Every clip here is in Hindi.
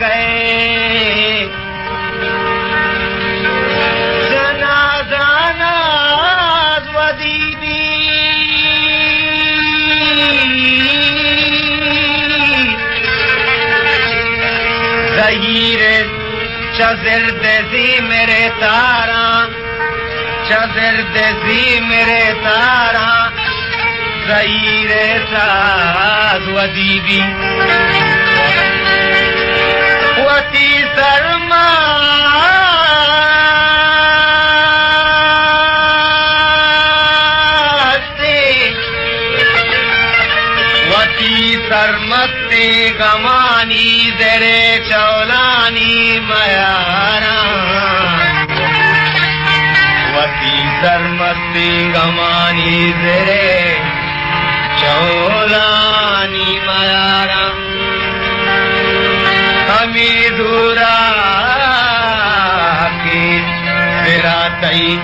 कहे जनाजाना वदीदी ज़हीरे चज़िर देज़ी मेरे तारा चज़िर देज़ी मेरे तारा ज़हीरे साज़ वदीदी वती शर्मा सरमते गमानी जरे चौलानी मयारा वती सरमते गमानी जरे चौलानी मयारा हमें दूरा के तेरा तई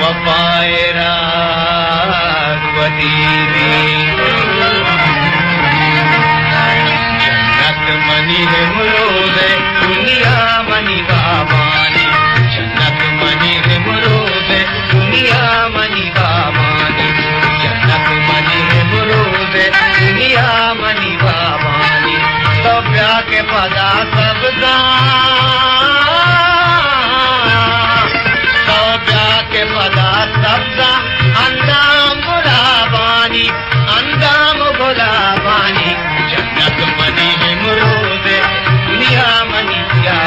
वफायरा वदीदी मनी है मुरोदे दुनिया मनी बाबानी जन्नत मनी है मुरोदे दुनिया मनी बाबानी जन्नत मनी है मुरोदे दुनिया मनी बाबानी सब के पदा सबदा सब के पदा सबदा अंदाम गुलाबानी अंदाम गुलाबानी जन्नत मनी है मुरोदे दुनिया मनी क्या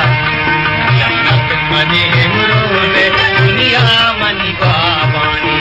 जन्नत मनी है मुरोदे दुनिया मनी बाबानी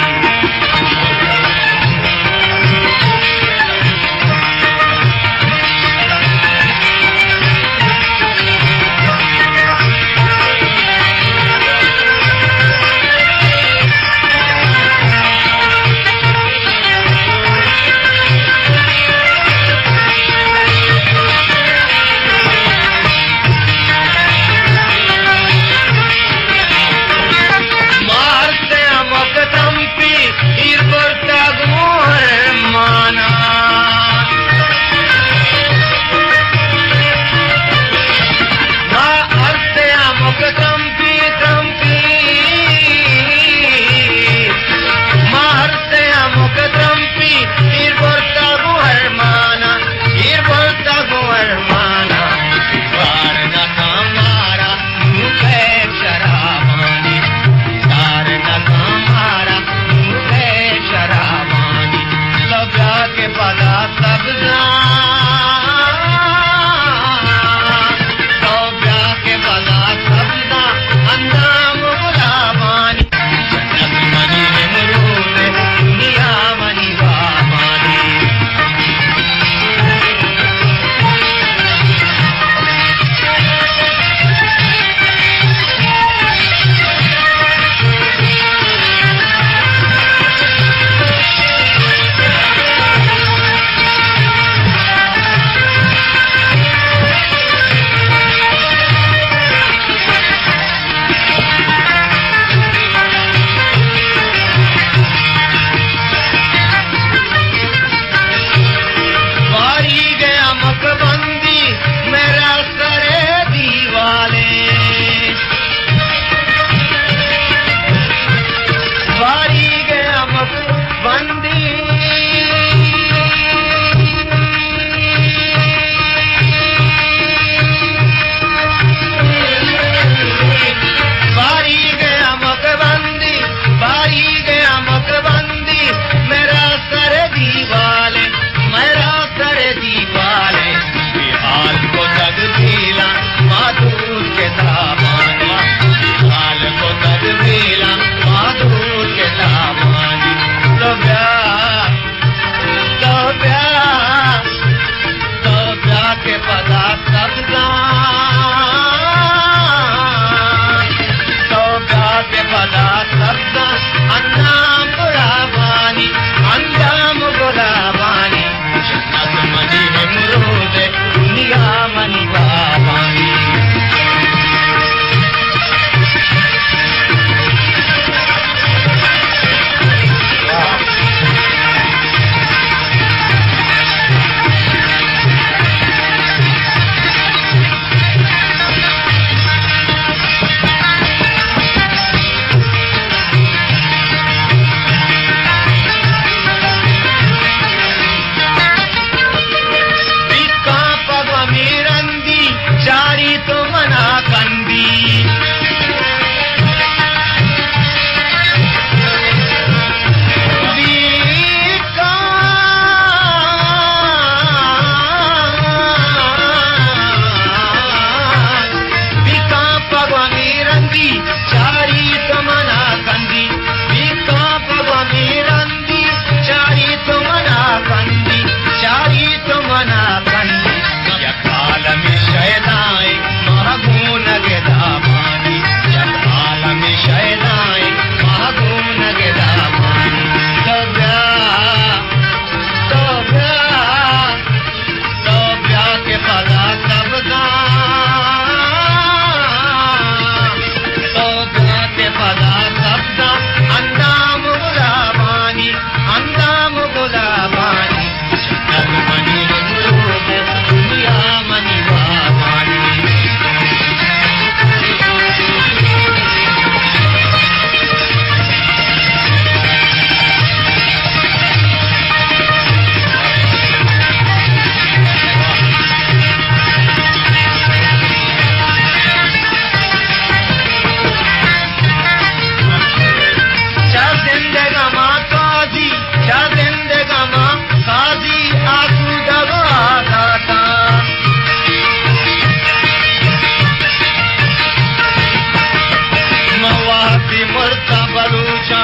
बलूचा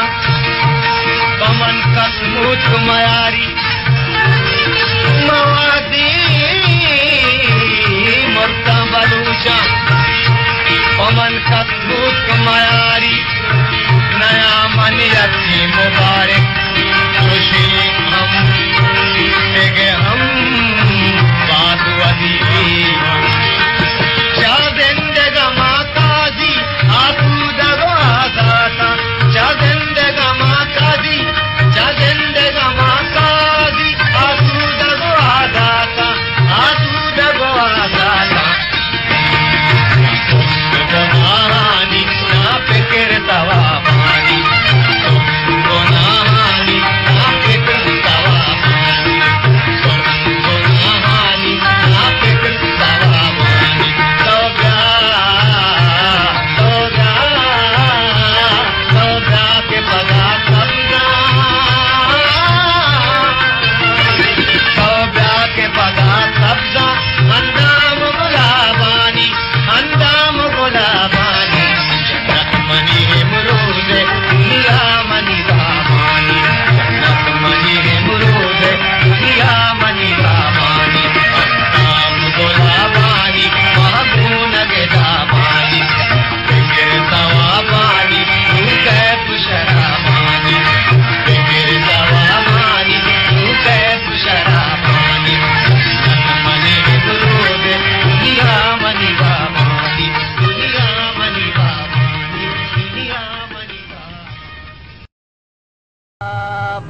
पवन कसमूत मयारी मवादी मुर्ता बलूचा पवन कसमूत मयारी नया मन अच्छी मुबारक खुशी हम देगे हम बात वदी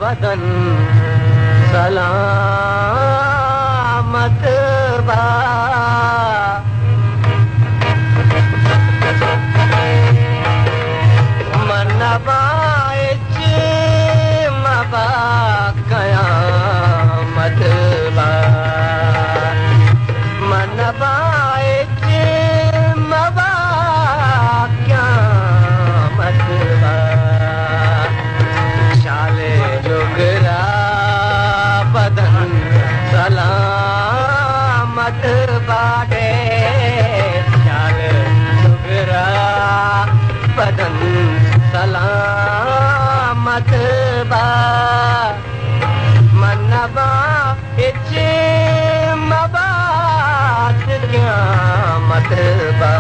बदन सलामत बा मनबाइच मबा कयामत बा मनबाइच मबा क़यामत बा जुगरा बदन सलामत बाडे चाल जुगरा बदन सलामत बा मनबा इच मबात क़यामत बा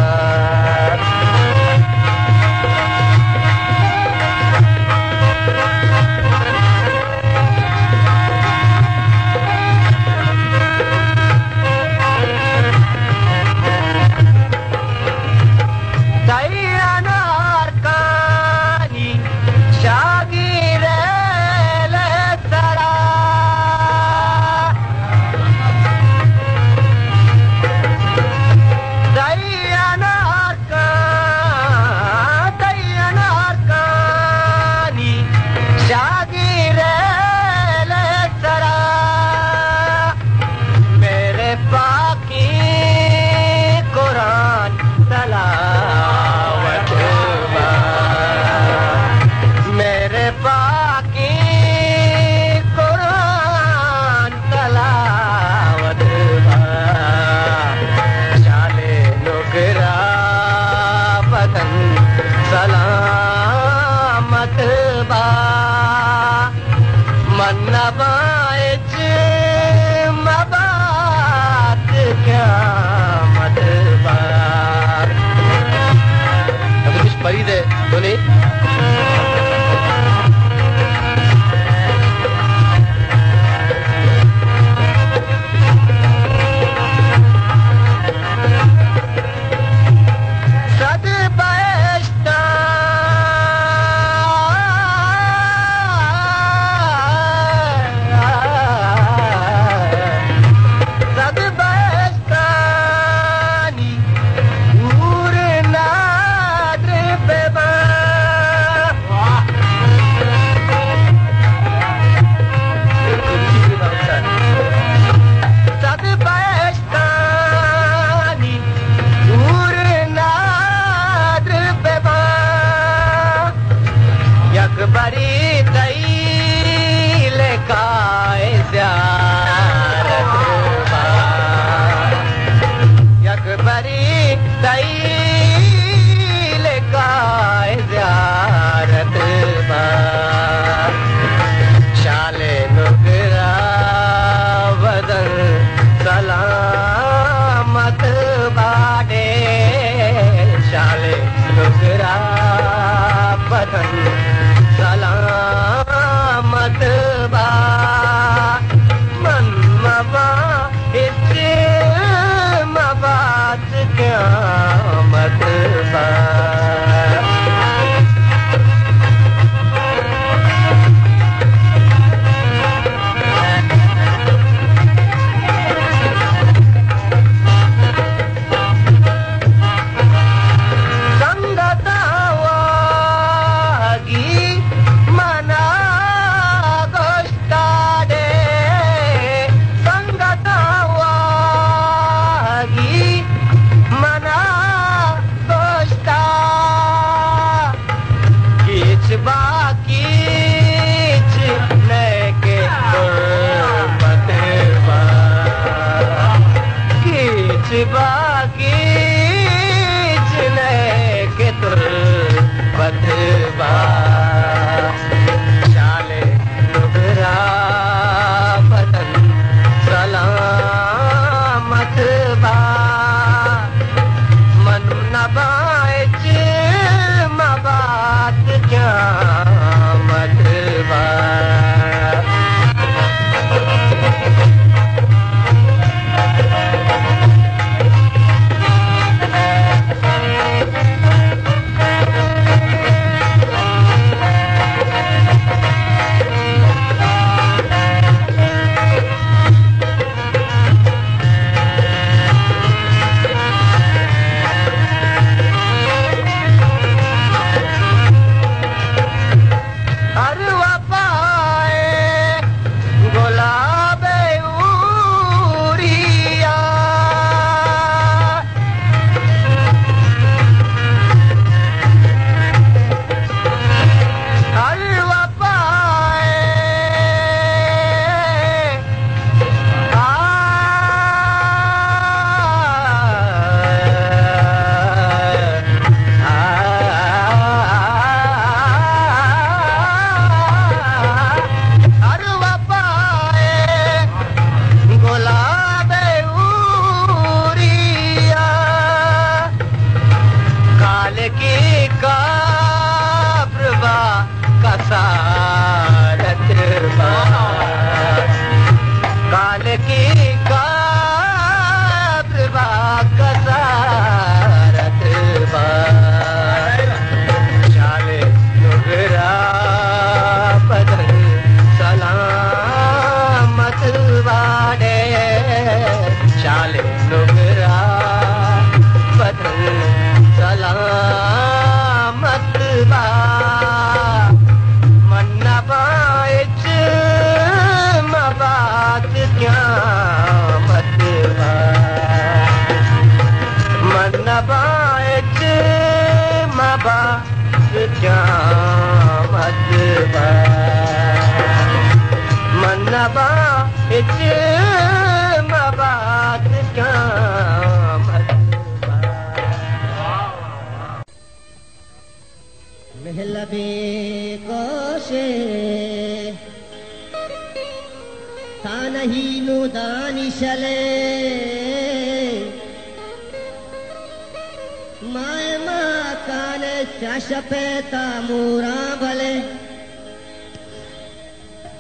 सलामत बा मनबाइच मबात क़यामत बा अगर कुछ फरीद है तो नहीं ज़ियारत बा क़यामत बा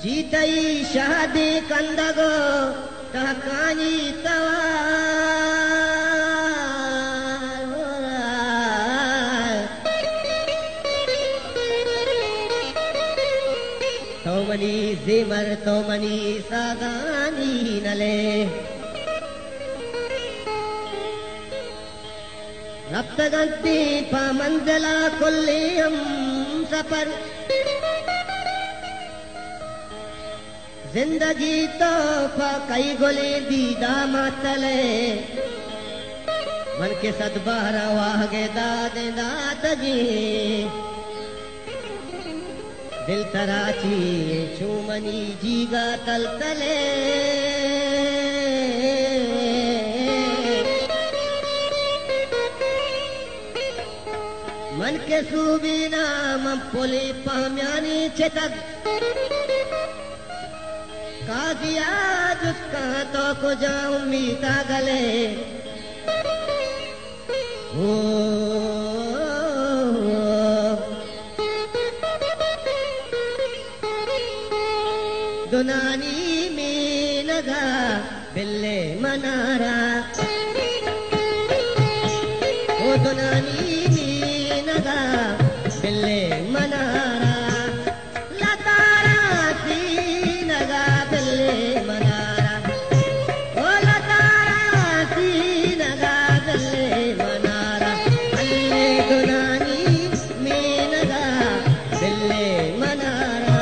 जीतई शादी कंदगो तहकानी तवा तो मनी जिमर तो मनी सागानी नले रब्त गंती पा मंजिला कुल्लियम सफर जिंदगी तो कई गोले दीदा मतले मन के सदबारा वागे दाद दाद जी दिल तराची चूमनी जीगा तल तले मन के सूबीना मम पोली पाम्यानी चेतक काजिया जिसका तो को जाऊं मीता गले ओ दुनानी में लगा बिल्ले मनारा दुनानी मीनगा बिल्ले मनारा लतारा सीनगा बिल्ले मनारा ओ लतारा सीनगा बिल्ले मनारा अल्ले दुनानी मीनगा बिल्ले मनारा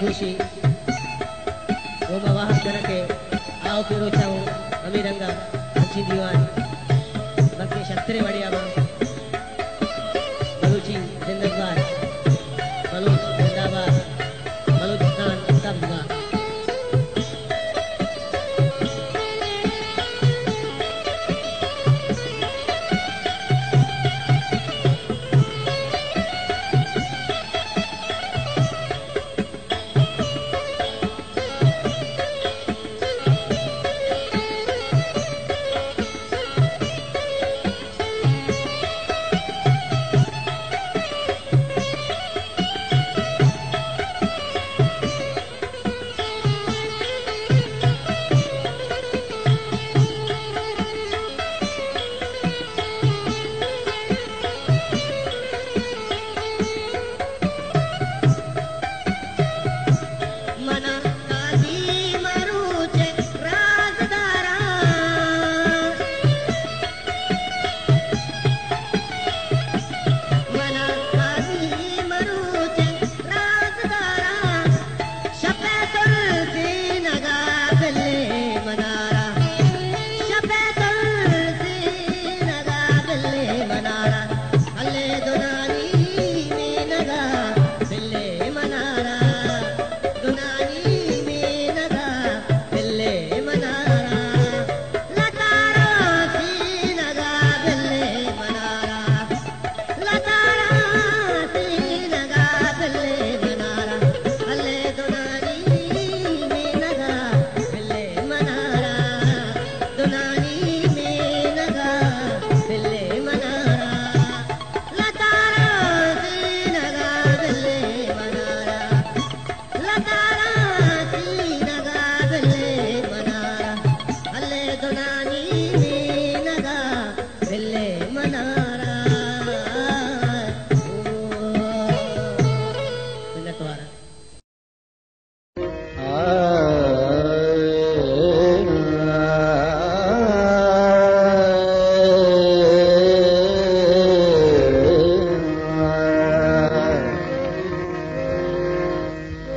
खुशी वो मवाह करके आओ फिरो चाहूं अमीरंगा अच्छी दीवान बाकी शस्त्रे बढ़िया बलूची जिंदाबाद बलूच जिंदाबाद बलूचिस्तान जिंदाबाद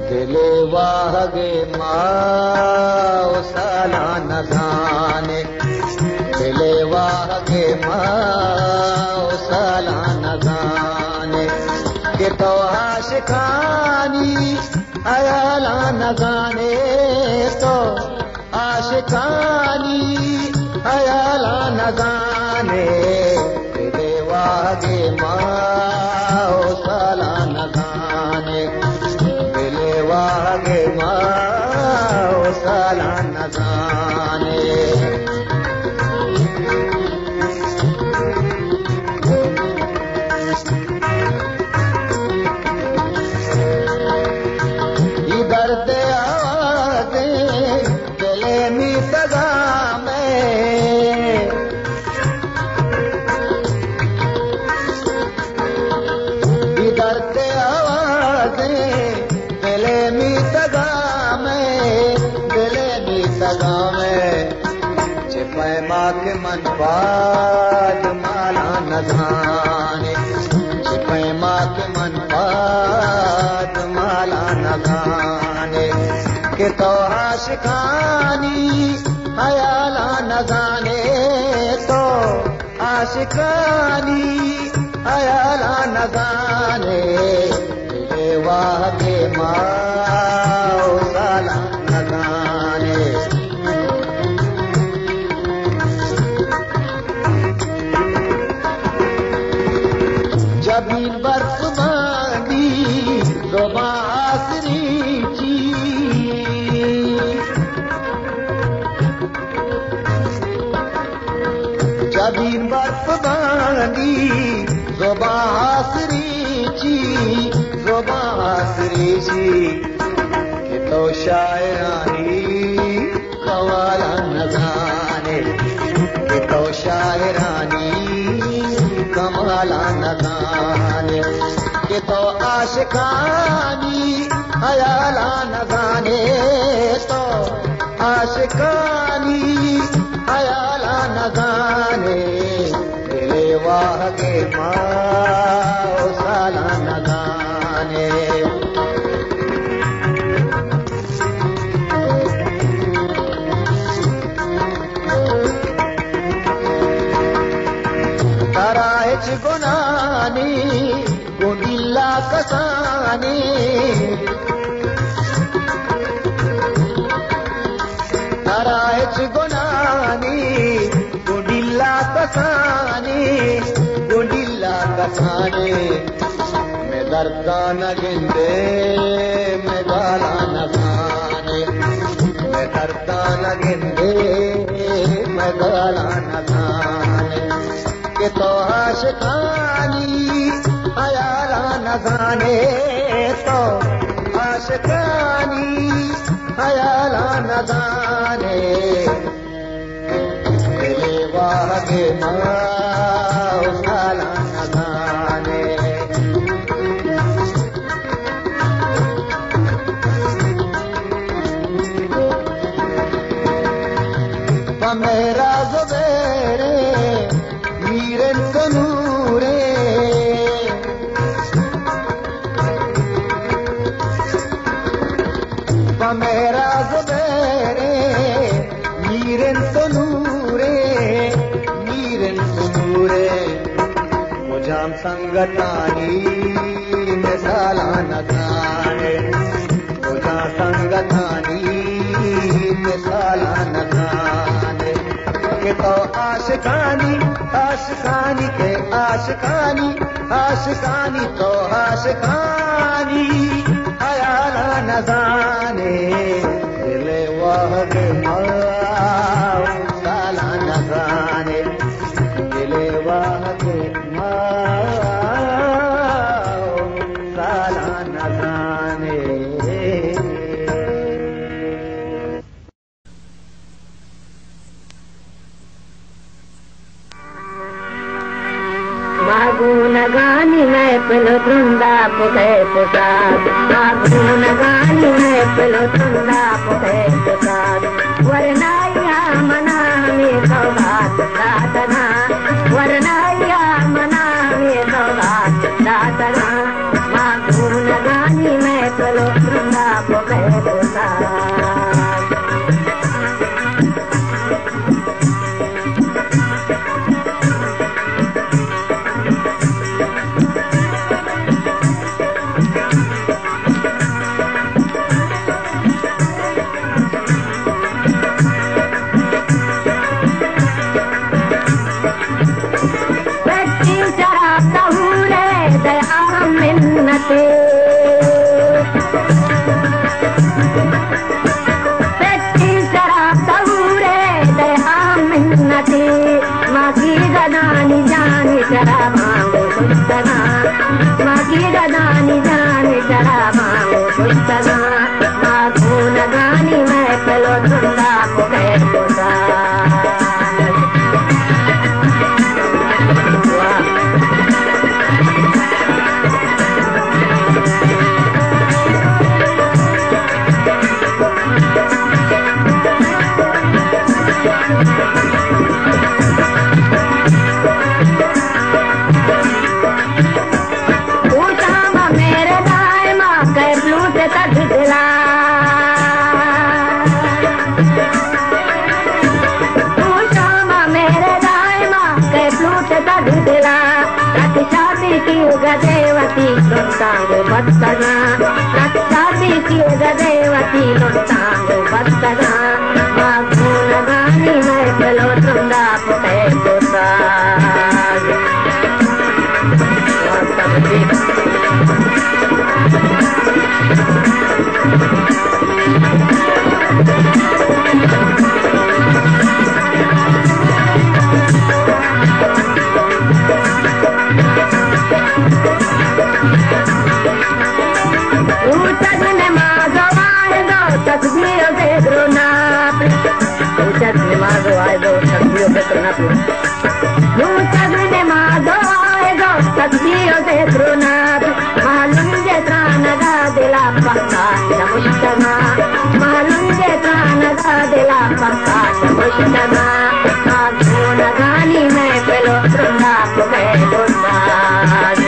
दिले वागे माओ साला न जाने, दिले वागे माओ साला न जाने, के तो आशिकानी अयाला न जाने, तो आशिकानी अयाला न जाने, दिले वागे माओ साला न जाने, दिले वागे माओ साला न जाने। इधर दे आवाज़े दिले में सदा में, इधर दे आवाज़े दिले में सदा में, दिले में सदा में, छिपे माँ के मन बाज माला न जाने, छिपे माँ के मन बाज माला न जाने, के तो आशिकानी अयाला न जाने, तो आशिकानी अयाला न जाने, दिले वागे माओ साला न जाने। जबीन बर्फ मांगी ज़ुबां आसरी की, जबीन बर्फ मांगी ज़ुबां आसरी की, ज़ुबां आसरी की, कि तो शायरानी कवाला न जाने, कि तो शायरानी कमाला न जाने, कि तो आशिकानी अयाला न जाने, तो आशिकानी अयाला न जाने, दिले वागे माओ साला न जाने। तराइच गुनानी गुंडिल्ला कसानी, तराइच गुनानी गुंडिल्ला कसानी, गुंडिल्ला कसानी, मैं दर्दा न गिंदे मैं गाला न खाने, मैं दर्दा न गिंदे मैं गाला न खाने, के तो आशिकानी अयाला न जाने, तो आशिकानी अयाला न जाने, दिले वागे माओ साला न जाने। मेरा ज़ुबैरे मीरन तनूरे, मेरा ज़ुबैरे मीरन तनूरे, मीरन तनूरे, मुझाम संगतानी मिसाला न जाने, मुझा संगतानी मिसाला न जाने, के तो आशिकानी आशिकानी के आशिकानी, आशिकानी तो आशिकानी अयाला न जाने, दिले वागे माओ साला न जाने, दिले वागे माओ साला न जाने। मागुनगानी मैं पिलो तुंदा पुगे पुसाद, मागुनगानी मैं पिलो तुंदा पुगे पुसाद, वरनाया मना में सौगात दातना, वरनाया मना में सौगात दातना, मागुनगानी मैं पिलो तुंदा गदेवती लुंटांगो बत्तगा रक्षा बीसी गदेवती लुंटांगो बत्तगा मागून गानी मैं चलो तुंदा पुटे पुताज गानी मैं पेलो तुंदा पुटे पुताज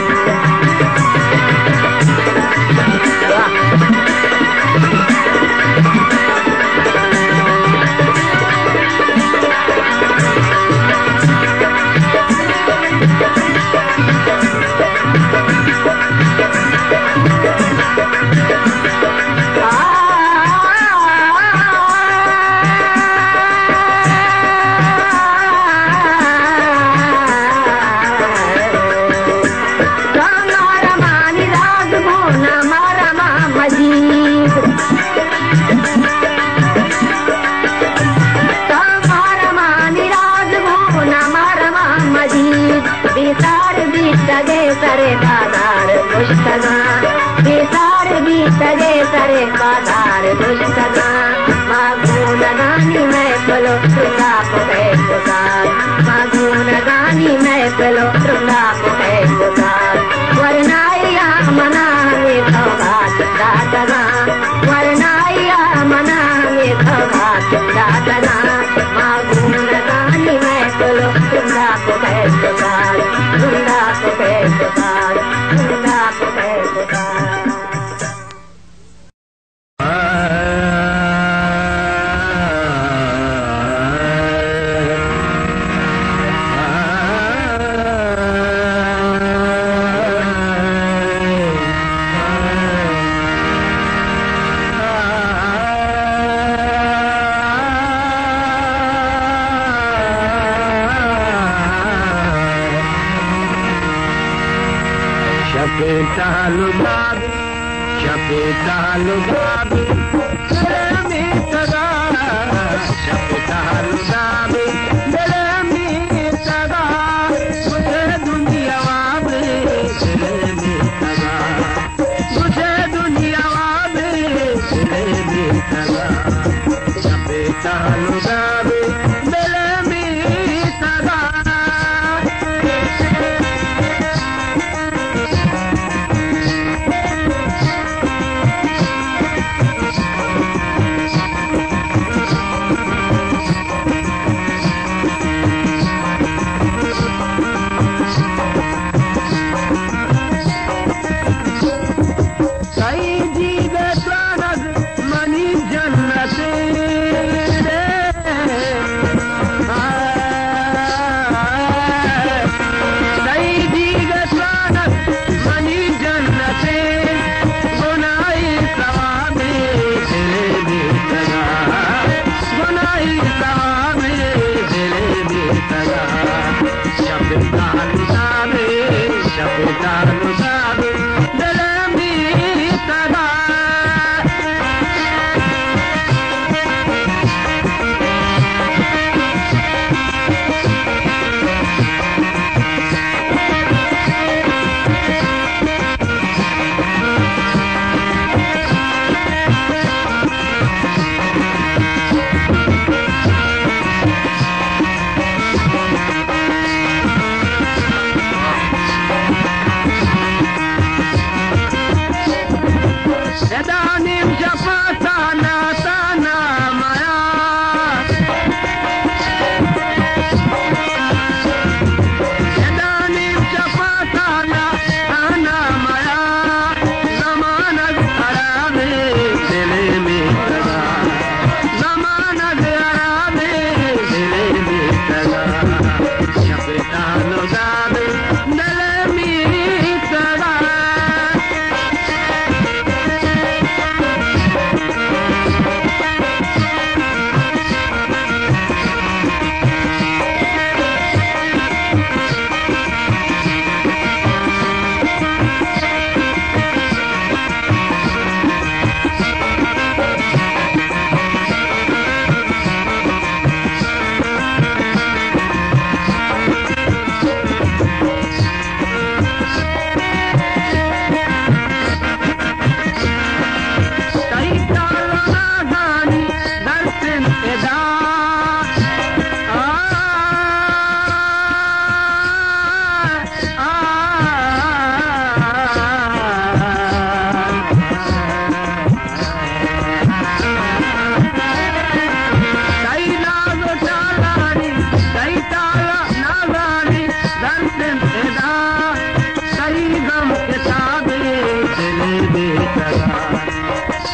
सरे बाजार दुष्टगा बेसार भी सरे बाजार दुष्टगा मागून गानी मैं पलो तुंदा पुटे पुताज मागून गानी मैं पलो तुंदा पुटे पुताज वरनाइया मना में खौगात दातगा वरनाइया मना में खौगात दातगा मागून गानी मैं पलो तुंदा पुटे पुताज तुंदा पुटे पुताज तुंदा पुटे पुताज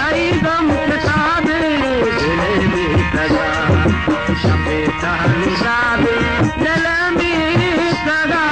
कई गम किताबे दिल में सदा शबे तालुदाबे दिल में सदा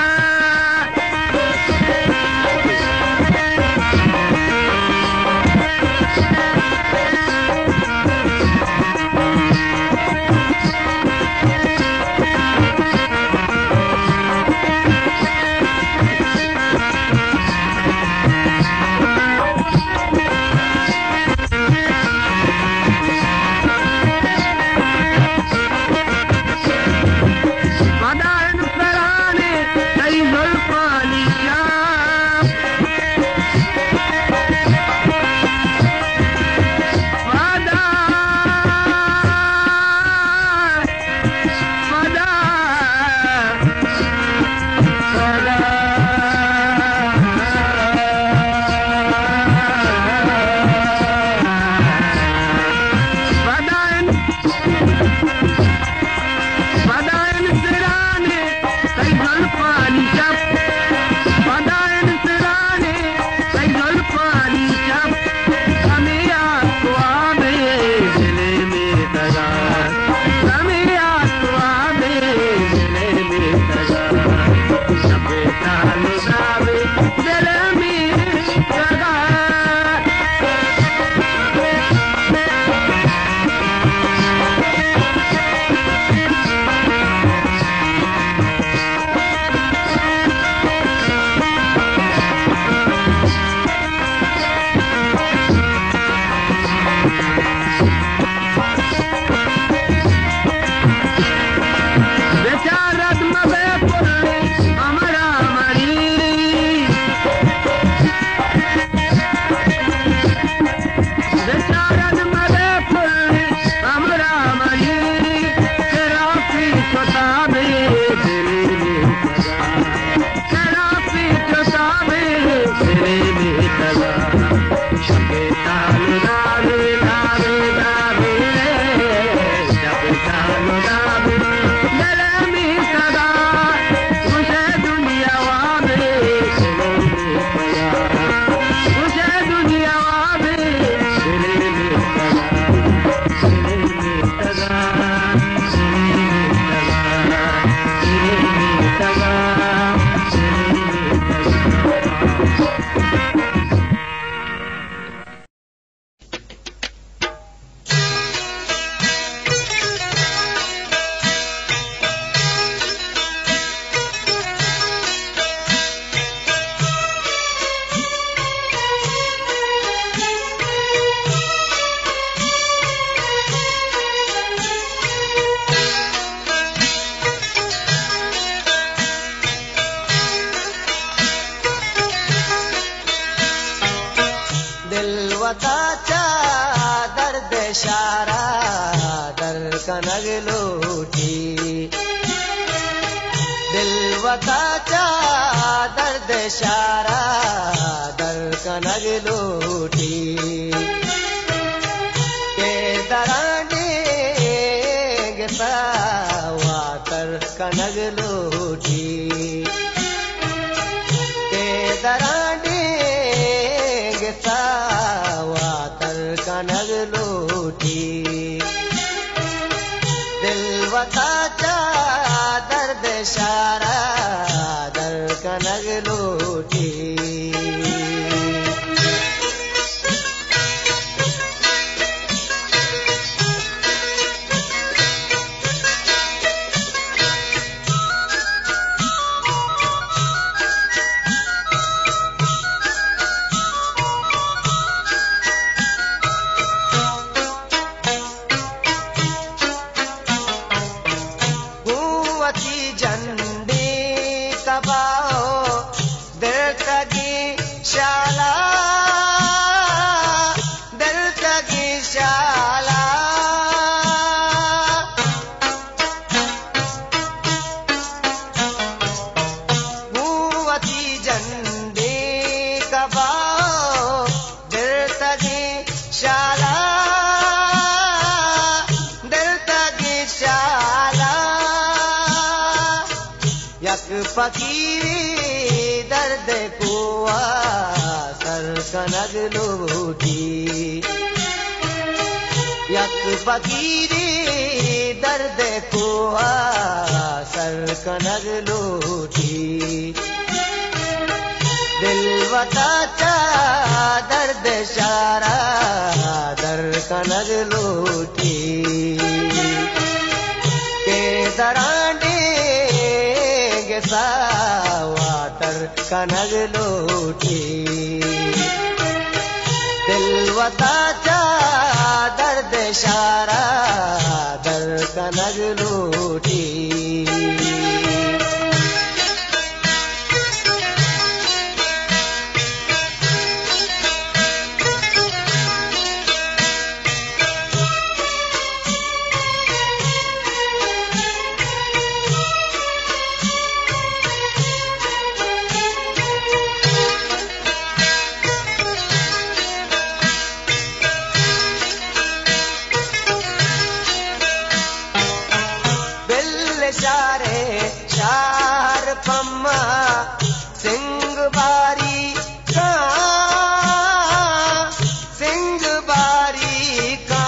फकीरी दर्द कुआ सर कनग लूटी यक फकीरी दर्द कुआ सर कनग लूटी दिल वताचा दर्द शारा दर कनग लूटी के दरांडे सावातर कनग लूटी दिल वताचा दर्द शारा दर कनग लूटी शार पम्मा सिंह बारी का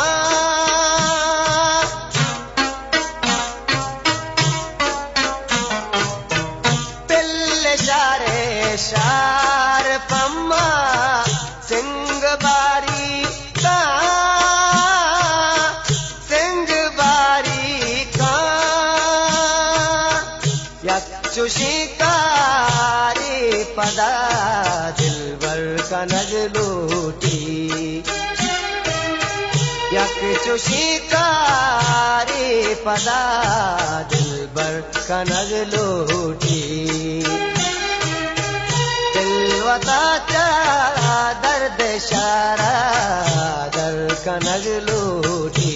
पिल्ले शारे शार पम्मा सिंह बारी का शिकारी पदा दिलबर कनग लूटी यक शिकारी पदा दिलबर कनग लूटी दिलवताचा दर्द शारा दर कनग लूटी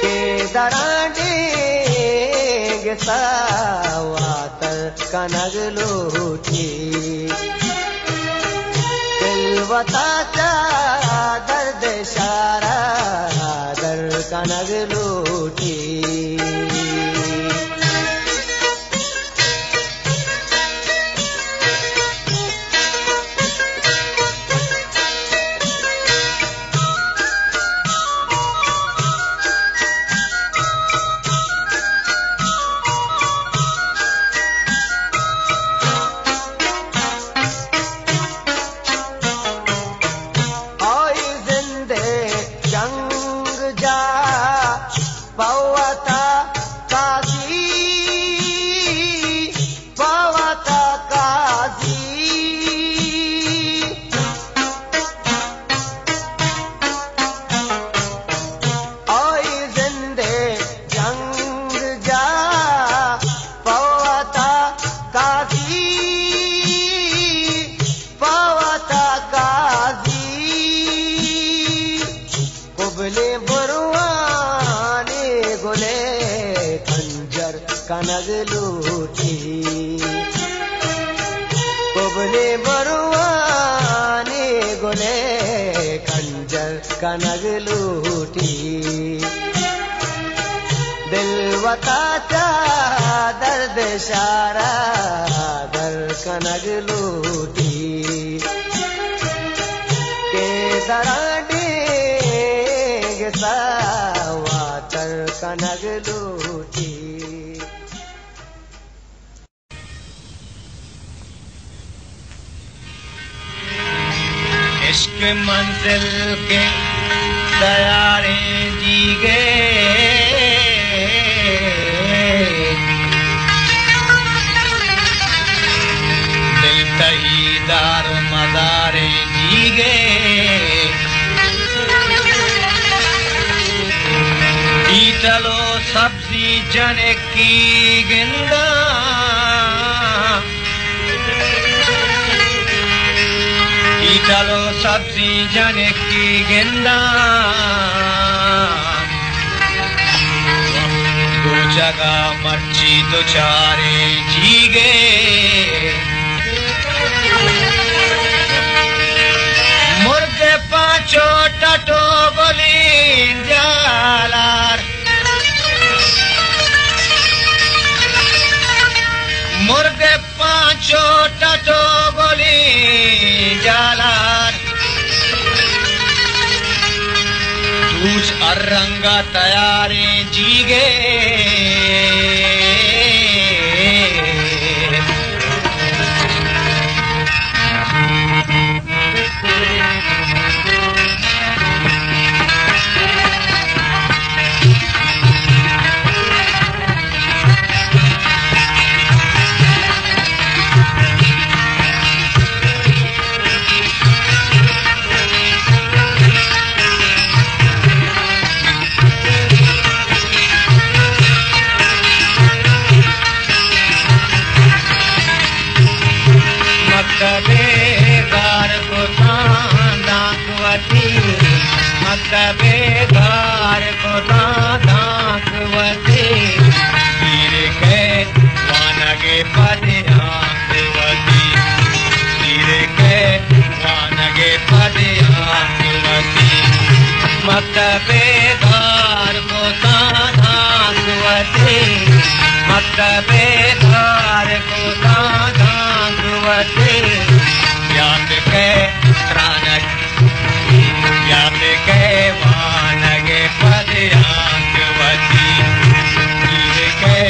के दरांडे सावातर कनग लूटी दिलवताचा दर्द शारा दर कनग लूटी पवता काजी ओए जिंदे जंग जा पवता काजी कुबले बुरवाने गुले खंजर कनग लूटी कुबले बुरवाने गुले खंजर कनग लूटी दिल वताचा दर्द शारा दर कनग लूटी के दरांडे सावातर कनग लूटी इश्क मंजिल के तैयारे दीगे दिल तहीदार मदारे दीगे चलो सब्जी जने की गिंदा चलो सब्जी जने की गिंदा दो जगह मर्ची दो चारे जीगे मुर्गे पांचों टटो बोली जालार मुर्गे पांचों टटो बोली जालार रंग तयारे जीगे बेगार को दांकवती मत बेगार को दांकवती वीर के वानगे पदयांकवती वीर के वानगे पदयांकवती मत बेगार को दांकवती मत बेगार को दांकवती याद के प्राणक याद के वानगे पदयांकवती वीर के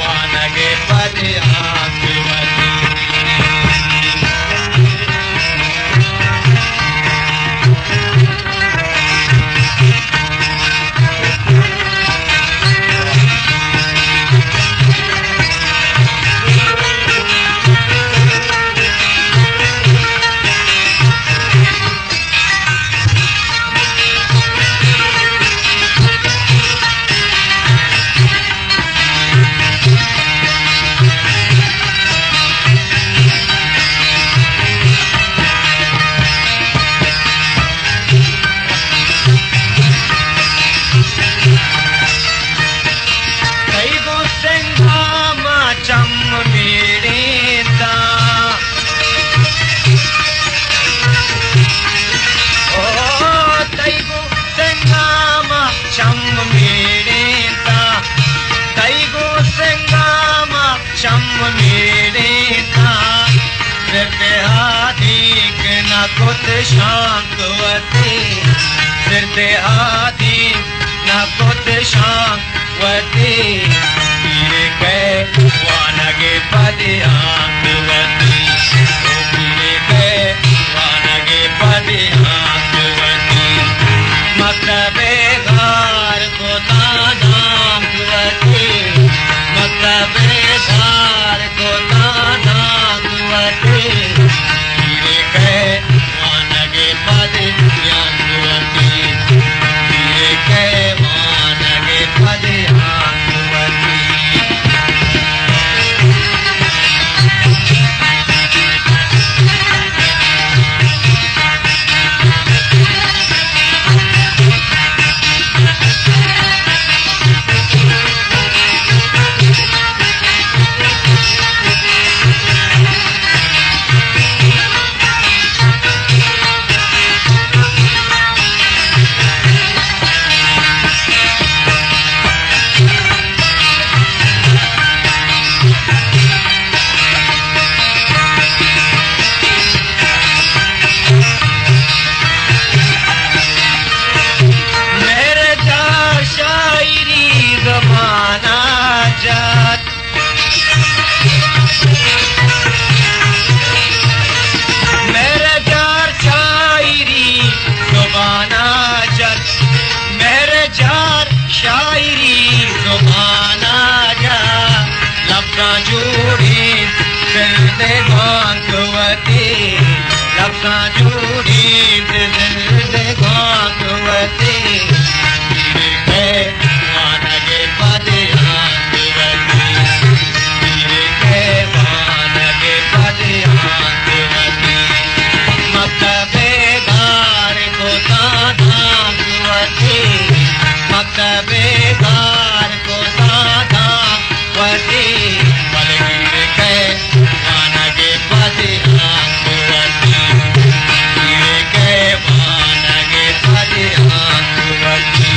वानगे पदयांकवती कुत शांकवती सिरते हाथी न कुत शांकवती वीर के वानगे पदयांकवती वीर के वानगे पदयांकवती मत बेगार को दांकवती मत बेगार को दांकवती पदयांकवती वीर के वानगे पदयांकवती लफ्ज़ां जोड़ी दिल दे भागवती वीर के वानगे पदयांकवती वीर के वानगे पदयांकवती मत बेगार को दांकवती मत बेगार को दांकवती बलवीर के वानगे पदयांकवती वीर के वानगे पदयांकवती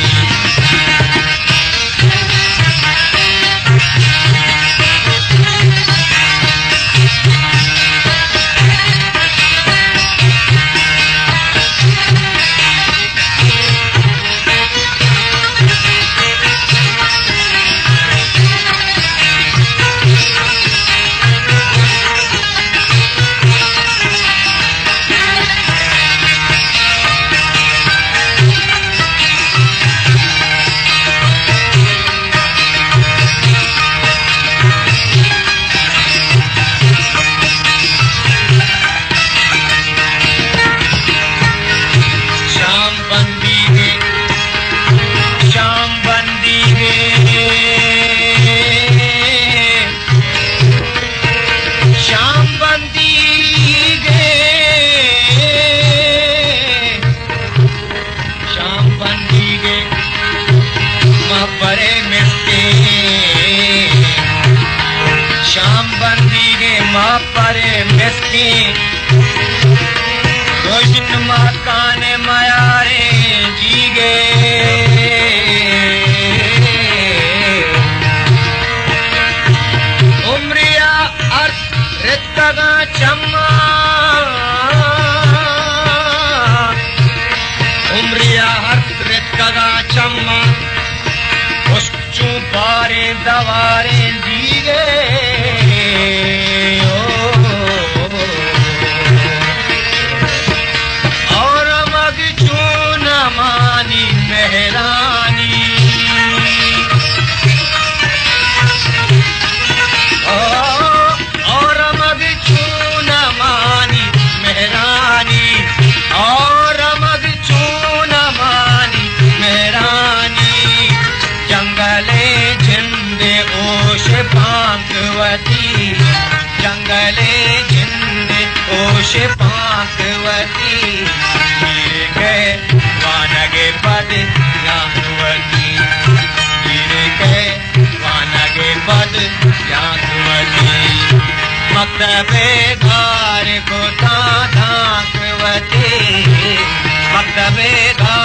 माँ परे मिस्किन रोशन मकाने मायारे जीगे उम्रिया अर्थ रितगा चम्मा उम्रिया अर्थ रितगा चम्मा उसचू बारे दवारे जीगे मेहरानी और मग चून मानी मेहरानी और मग चून मानी मेहरानी जंगले जिंदे ओश पांकवती जंगले जिंदे ओश पांकवती गिर गए वानगे पद यादवती गिर गए वानगे पद यादवती मक्तबे घर को धाकवती मक्तबे घर